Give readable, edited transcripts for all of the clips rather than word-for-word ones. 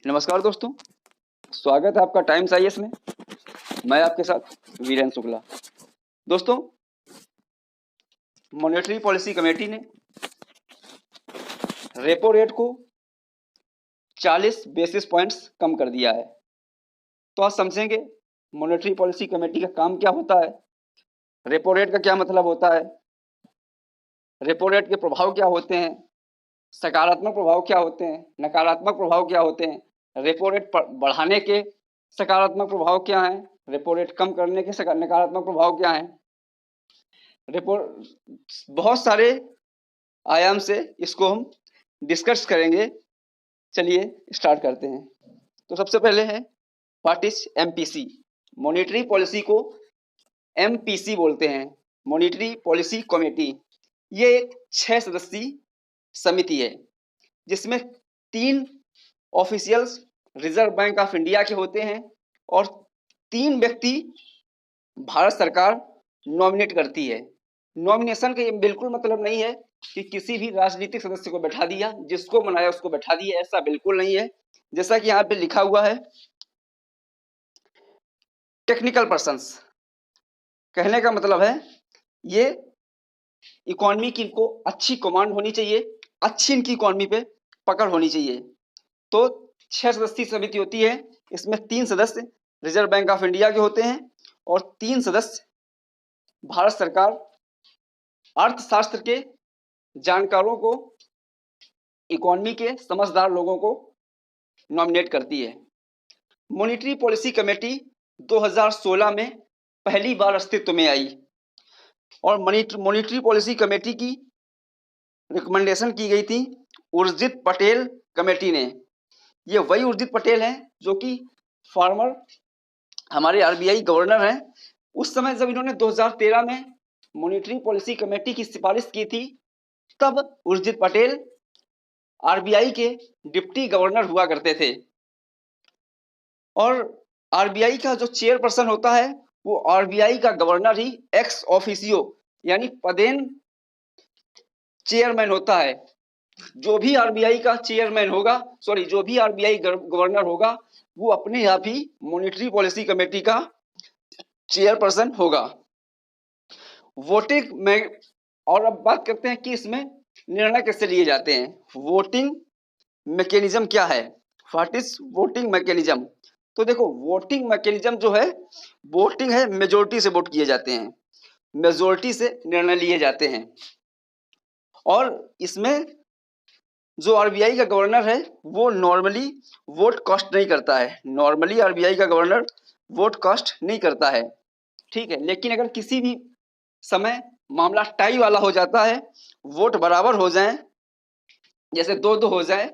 नमस्कार दोस्तों, स्वागत है आपका टाइम्स आईएएस में। मैं आपके साथ वीरेंद्र शुक्ला। दोस्तों, मॉनेटरी पॉलिसी कमेटी ने रेपो रेट को 40 बेसिस पॉइंट्स कम कर दिया है। तो आज समझेंगे मॉनेटरी पॉलिसी कमेटी का काम क्या होता है, रेपो रेट का क्या मतलब होता है, रेपो रेट के प्रभाव क्या होते हैं, सकारात्मक प्रभाव क्या होते हैं, नकारात्मक प्रभाव क्या होते हैं, रेपो रेट बढ़ाने के सकारात्मक प्रभाव क्या हैं, रेपो रेट कम करने के नकारात्मक प्रभाव क्या हैं। रेपो बहुत सारे आयाम से इसको हम डिस्कस करेंगे। चलिए स्टार्ट करते हैं। तो सबसे पहले है what is MPC. Monetary policy को एमपीसी बोलते हैं, मॉनेटरी पॉलिसी कमेटी। ये एक 6 सदस्यीय समिति है जिसमें 3 officials reserve bank of India के होते हैं और 3 व्यक्ति भारत सरकार नॉमिनेट करती है। नॉमिनेशन का ये बिल्कुल मतलब नहीं है कि किसी भी राजनीतिक सदस्य को बैठा दिया, जिसको मनाया उसको बैठा दिया, ऐसा बिल्कुल नहीं है। जैसा कि यहाँ पे लिखा हुआ है टेक्निकल पर्संस, कहने का मतलब है ये इकोनॉमी की इनको अच्छी कमांड होनी चाहिए, अच्छी इनकी इकोनॉमी पे पकड़ होनी चाहिए। तो 6 सदस्यीय समिति होती है, इसमें 3 सदस्य रिजर्व बैंक ऑफ इंडिया के होते हैं और 3 सदस्य भारत सरकार अर्थशास्त्र के जानकारों को, इकोनॉमी के समझदार लोगों को नॉमिनेट करती है। मॉनेटरी पॉलिसी कमेटी 2016 में पहली बार अस्तित्व में आई और मॉनेटरी पॉलिसी कमेटी की रिकमेंडेशन की गई थी उर्जित पटेल कमेटी ने। ये वही उर्जित पटेल हैं जो कि फॉर्मर हमारे आरबीआई गवर्नर हैं। उस समय जब इन्होंने 2013 में मॉनेटरी पॉलिसी कमेटी की सिफारिश की थी, तब उर्जित पटेल आरबीआई के डिप्टी गवर्नर हुआ करते थे और आरबीआई का जो चेयरपर्सन होता है वो आरबीआई का गवर्नर ही एक्स ऑफिसियो यानी पदेन चेयरमैन होता है। जो भी आरबीआई का चेयरमैन होगा, जो भी आरबीआई गवर्नर होगा, वो अपने आप ही मॉनेटरी पॉलिसी कमेटी का चेयरपर्सन होगा। वोटिंग में, और अब बात करते हैं कि इसमें निर्णय कैसे लिए जाते हैं। वोटिंग मैकेनिज्म क्या है, व्हाट इज वोटिंग मैकेनिज्म। तो देखो, वोटिंग मैकेनिज्म जो है, वोटिंग है मेजोरिटी से वोट किए जाते हैं, मेजोरिटी से निर्णय लिए जाते हैं। और इसमें जो आरबीआई का गवर्नर है वो नॉर्मली वोट कास्ट नहीं करता है, नॉर्मली आरबीआई का गवर्नर वोट कास्ट नहीं करता है, ठीक है। लेकिन अगर किसी भी समय मामला टाई वाला हो जाता है, वोट बराबर हो जाए, जैसे 2-2 हो जाए,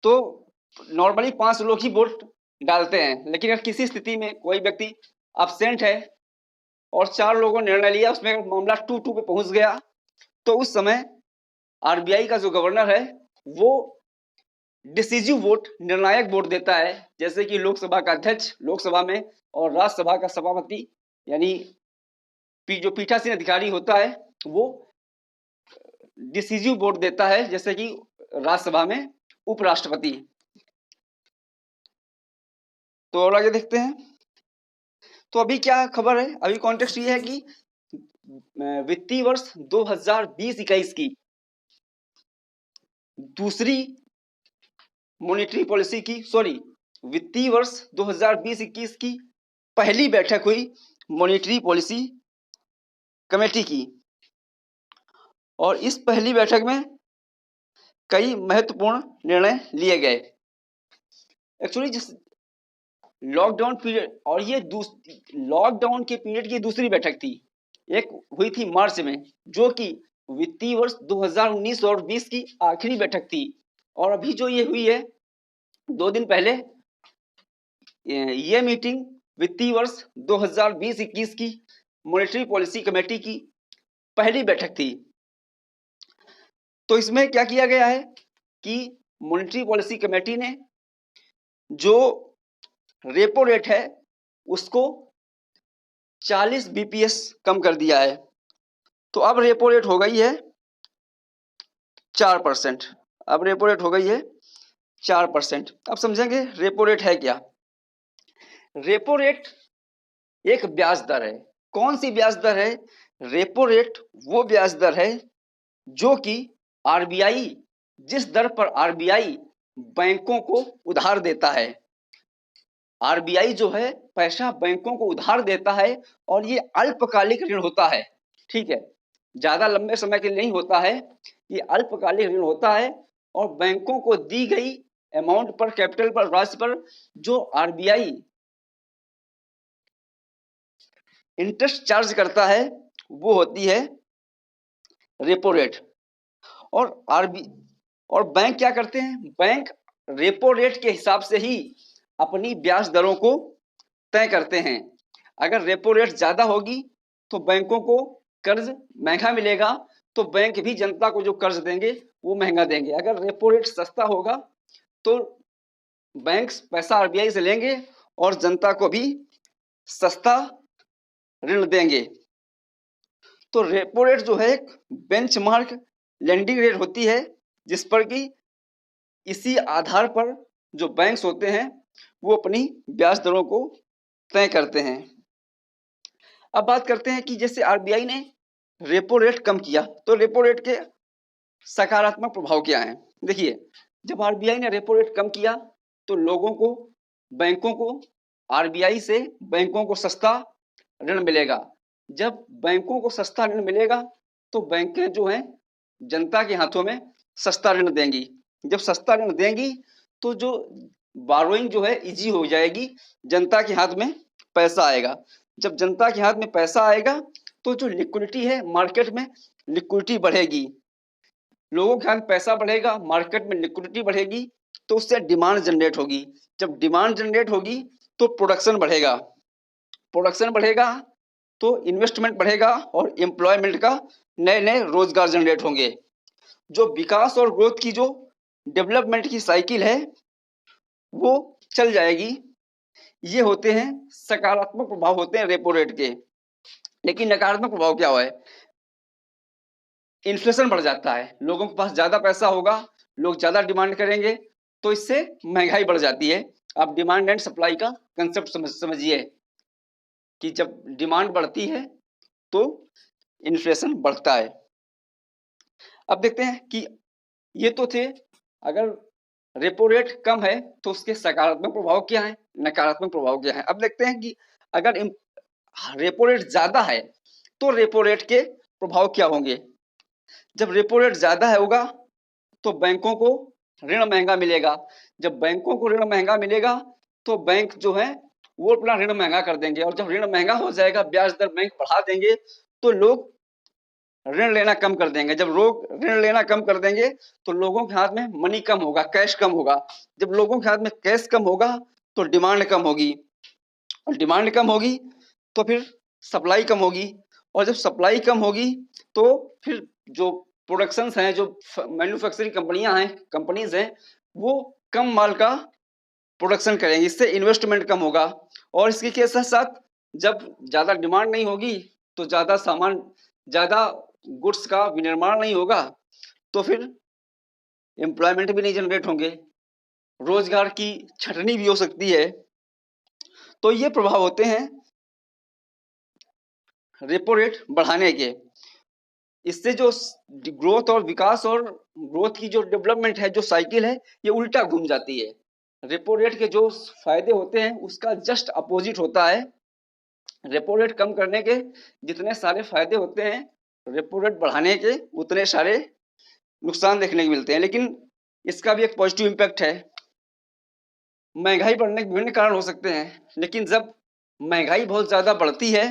तो नॉर्मली 5 लोग ही वोट डालते हैं। लेकिन अगर किसी स्थिति में कोई व्यक्ति एब्सेंट है और 4 लोगों ने निर्णय लिया, उसमें मामला 2-2 पे पहुंच गया, तो उस समय आरबीआई का जो गवर्नर है वो डिसिजिव वोट, निर्णायक वोट देता है। जैसे कि लोकसभा का अध्यक्ष लोकसभा में और राज्यसभा का सभापति यानी जो पीठासीन अधिकारी होता है वो डिसिजिव वोट देता है, जैसे कि राज्यसभा में उपराष्ट्रपति। तो और आगे देखते हैं। तो अभी क्या खबर है, अभी कॉन्टेक्स्ट ये है कि वित्तीय वर्ष 2020-21 की दूसरी मॉनेटरी पॉलिसी की, वित्तीय वर्ष 2020-21 की पहली बैठक हुई मॉनेटरी पॉलिसी कमेटी की। और इस पहली बैठक में कई महत्वपूर्ण निर्णय लिए गए। एक्चुअली जिस लॉकडाउन पीरियड, और ये लॉकडाउन के पीरियड की दूसरी बैठक थी, एक हुई थी मार्च में जो कि वित्तीय वर्ष 2019 और 20 की आखिरी बैठक थी। और अभी जो ये हुई है 2 दिन पहले, ये मीटिंग वित्तीय वर्ष 2020-21 की मॉनेटरी पॉलिसी कमेटी की पहली बैठक थी। तो इसमें क्या किया गया है कि मॉनेटरी पॉलिसी कमेटी ने जो रेपो रेट है उसको 40 बीपीएस कम कर दिया है। तो अब रेपो रेट हो गई है 4%। अब रेपो रेट हो गई है 4%। अब समझेंगे रेपो रेट है क्या। रेपो रेट एक ब्याज दर है। कौन सी ब्याज दर है? रेपो रेट वो ब्याज दर है जो कि आरबीआई, जिस दर पर आरबीआई बैंकों को उधार देता है। आरबीआई जो है पैसा बैंकों को उधार देता है और ये अल्पकालिक ऋण होता है। ठीक है, ज्यादा लंबे समय के लिए नहीं होता है, ये अल्पकालिक ऋण होता है और बैंकों को दी गई अमाउंट पर, कैपिटल पर, राशि पर जो आरबीआई इंटरेस्ट चार्ज करता है वो होती है रेपो रेट। और और बैंक क्या करते हैं? बैंक रेपो रेट के हिसाब से ही अपनी ब्याज दरों को तय करते हैं। अगर रेपो रेट ज्यादा होगी तो बैंकों को कर्ज महंगा मिलेगा, तो बैंक भी जनता को जो कर्ज देंगे वो महंगा देंगे। अगर रेपो रेट सस्ता होगा तो बैंक पैसा आरबीआई से लेंगे और जनता को भी सस्ता ऋण देंगे। तो रेपो रेट जो है एक बेंचमार्क लेंडिंग रेट होती है, जिस पर कि इसी आधार पर जो बैंक्स होते हैं वो अपनी ब्याज दरों को तय करते हैं। अब बात करते हैं कि जैसे आरबीआई ने रेपो रेट कम किया तो रेपो रेट के सकारात्मक प्रभाव क्या हैं। देखिए, जब आरबीआई ने रेपो रेट कम किया तो लोगों को, बैंकों को आरबीआई से बैंकों को सस्ता ऋण मिलेगा। जब बैंकों को सस्ता ऋण मिलेगा तो बैंकें जो हैं जनता के हाथों में सस्ता ऋण देंगी। जब सस्ता ऋण देंगी तो जो बारोइंग जो है इजी हो जाएगी, जनता के हाथ में पैसा आएगा। जब जनता के हाथ में पैसा आएगा तो जो लिक्विडिटी है मार्केट में, लिक्विडिटी बढ़ेगी, लोगों के हाथ पैसा बढ़ेगा, मार्केट में लिक्विडिटी बढ़ेगी, तो उससे डिमांड जनरेट होगी। जब डिमांड जनरेट होगी तो प्रोडक्शन बढ़ेगा, प्रोडक्शन बढ़ेगा तो इन्वेस्टमेंट बढ़ेगा और एम्प्लॉयमेंट का नए नए रोजगार जनरेट होंगे। जो विकास और ग्रोथ की जो डेवलपमेंट की साइकिल है वो चल जाएगी। ये होते हैं सकारात्मक प्रभाव होते हैं रेपो रेट के। लेकिन नकारात्मक प्रभाव क्या हुआ है? इन्फ्लेशन बढ़ जाता है, लोगों के पास ज्यादा पैसा होगा, लोग ज्यादा डिमांड करेंगे तो इससे महंगाई बढ़ जाती है। आप डिमांड एंड सप्लाई का कंसेप्ट समझिए कि जब डिमांड बढ़ती है तो इन्फ्लेशन बढ़ता है। अब देखते हैं कि ये तो थे, अगर रेपो रेट कम है तो उसके सकारात्मक प्रभाव क्या है, नकारात्मक प्रभाव क्या है। अब देखते हैं कि अगर रेपो रेट ज्यादा है तो रेपो रेट के प्रभाव क्या होंगे। जब रेपो रेट ज्यादा होगा तो बैंकों को ऋण महंगा मिलेगा। जब बैंकों को ऋण महंगा मिलेगा तो बैंक जो है वो अपना ऋण महंगा कर देंगे, और जब ऋण महंगा हो जाएगा, ब्याज दर बैंक बढ़ा देंगे तो लोग ऋण लेना कम कर देंगे। जब लोग ऋण लेना कम कर देंगे तो लोगों के हाथ में मनी कम होगा, कैश कम होगा। जब लोगों के हाथ में कैश कम होगा तो डिमांड कम होगी, और डिमांड कम होगी तो फिर सप्लाई कम होगी, और जब सप्लाई कम होगी तो फिर जो प्रोडक्शंस हैं, जो मैन्युफैक्चरिंग कंपनियां हैं, कंपनीज हैं, वो कम माल का प्रोडक्शन करेंगे, इससे इन्वेस्टमेंट कम होगा। और इसके के साथ साथ जब ज्यादा डिमांड नहीं होगी तो ज्यादा सामान, ज्यादा गुड्स का विनिर्माण नहीं होगा, तो फिर एम्प्लॉयमेंट भी नहीं जनरेट होंगे, रोजगार की छटनी भी हो सकती है। तो ये प्रभाव होते हैं रेपो रेट बढ़ाने के। इससे जो ग्रोथ और विकास और ग्रोथ की जो डेवलपमेंट है, जो साइकिल है, ये उल्टा घूम जाती है। रेपो रेट के जो फायदे होते हैं उसका जस्ट अपोजिट होता है। रेपो रेट कम करने के जितने सारे फायदे होते हैं, रेपो रेट बढ़ाने के उतने सारे नुकसान देखने को मिलते हैं। लेकिन इसका भी एक पॉजिटिव इम्पैक्ट है। महंगाई बढ़ने के विभिन्न कारण हो सकते हैं, लेकिन जब महंगाई बहुत ज्यादा बढ़ती है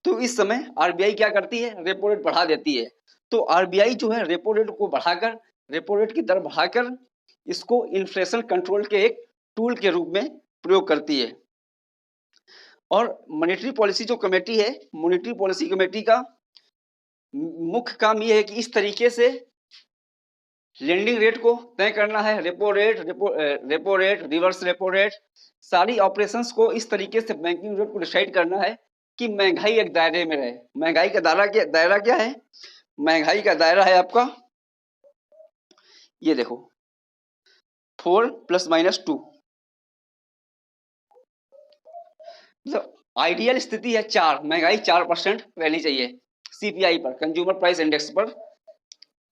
तो इस समय आरबीआई क्या करती है? रेपो रेट बढ़ा देती है। तो आरबीआई जो है रेपो रेट को बढ़ाकर, रेपो रेट की दर बढ़ाकर इसको इन्फ्लेशन कंट्रोल के एक टूल के रूप में प्रयोग करती है। और मॉनेटरी पॉलिसी जो कमेटी है, मॉनेटरी पॉलिसी कमेटी का मुख्य काम यह है कि इस तरीके से लेंडिंग रेट को तय करना है। Repo rate, reverse repo rate, सारी ऑपरेशंस को इस तरीके से बैंकिंग रेट को डिसाइड करना है कि महंगाई एक दायरे में रहे। महंगाई का दायरा क्या है? महंगाई का दायरा है आपका, ये देखो, 4 ±2। मतलब आइडियल स्थिति है 4, महंगाई 4% रहनी चाहिए। सीपीआई पर, कंज्यूमर प्राइस इंडेक्स पर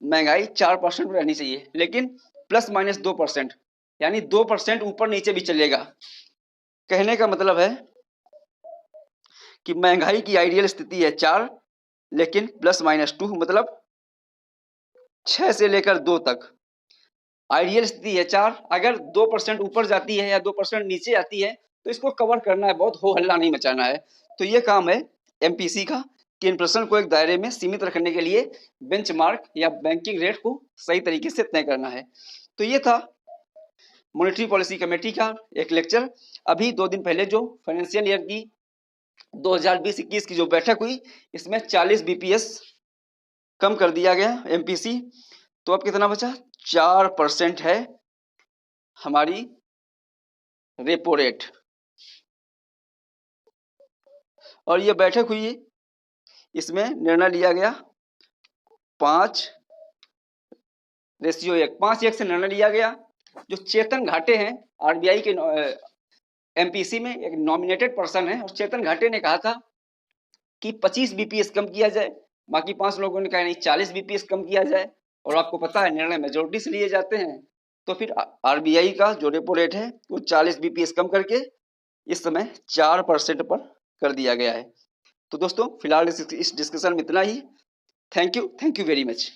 महंगाई 4% रहनी चाहिए, लेकिन ±2%, यानी 2% ऊपर नीचे भी चलेगा। कहने का मतलब है कि महंगाई की आइडियल स्थिति है 4, लेकिन ±2 मतलब 6 से लेकर 2 तक। आइडियल स्थिति है 4, अगर 2% ऊपर जाती है या 2% नीचे आती है तो इसको कवर करना है, बहुत हो हल्ला नहीं मचाना है। तो ये काम है एमपीसी का कि इन्फ्लेशन को एक दायरे में सीमित रखने के लिए बेंचमार्क या बैंकिंग रेट को सही तरीके से तय करना है। तो ये था मॉनेटरी पॉलिसी कमेटी का एक लेक्चर। अभी 2 दिन पहले जो फाइनेंशियल ईयर की 2020-21 की जो बैठक हुई, इसमें 40 बीपीएस कम कर दिया गया एमपीसी। तो अब कितना बचा? 4% है हमारी रेपो रेट। और ये बैठक हुई, इसमें निर्णय लिया गया 5:1, 5:1 से निर्णय लिया गया। जो चेतन घाटे हैं, आरबीआई के एमपीसी में एक नॉमिनेटेड पर्सन है, और चेतन घाटे ने कहा था कि 25 बीपीएस कम किया जाए। बाकी 5 लोगों ने कहा नहीं, 40 बीपीएस कम किया जाए। और आपको पता है निर्णय मेजोरिटी से लिए जाते हैं। तो फिर आरबीआई का जो रेपो रेट है वो 40 बीपीएस कम करके इस समय 4% पर कर दिया गया है। तो दोस्तों फिलहाल इस डिस्कशन में इतना ही। Thank you very much.